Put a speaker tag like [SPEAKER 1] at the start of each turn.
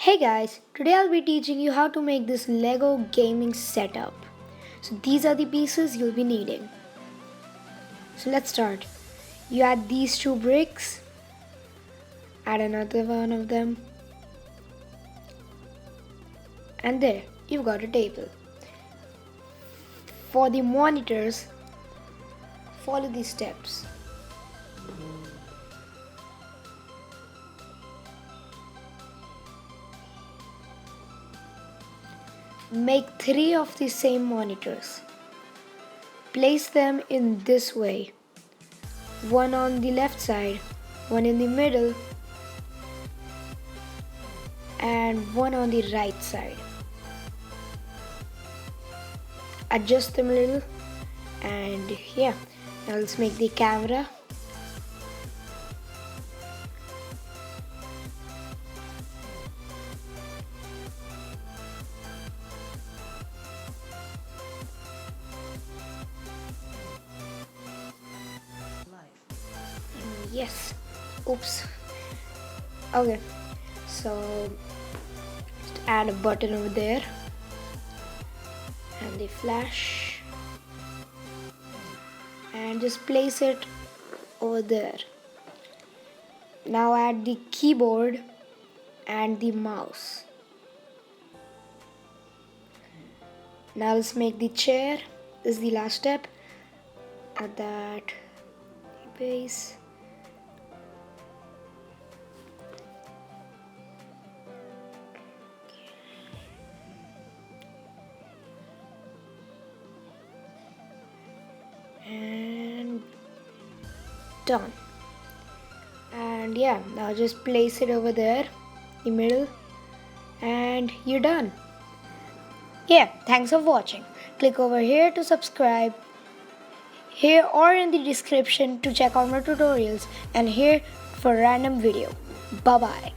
[SPEAKER 1] Hey guys, today I'll be teaching you how to make this Lego gaming setup. So these are the pieces you'll be needing. So let's start. You add these two bricks, add another one of them, and there, you've got a table. For the monitors, follow these steps. Make 3 of the same monitors. Place them in this way. One on the left side, one in the middle, and one on the right side. Adjust them a little, and yeah, now let's make the camera. Yes. Oops. Okay. So just add a button over there and the flash, and just place it over there. Now add the keyboard and the mouse. Now let's make the chair. This is the last step. Add that base. And done. And yeah, now just place it over there, the middle, and you're done. Yeah, thanks for watching. Click over here to subscribe, here or in the description to check out my tutorials, and here for random video. Bye bye.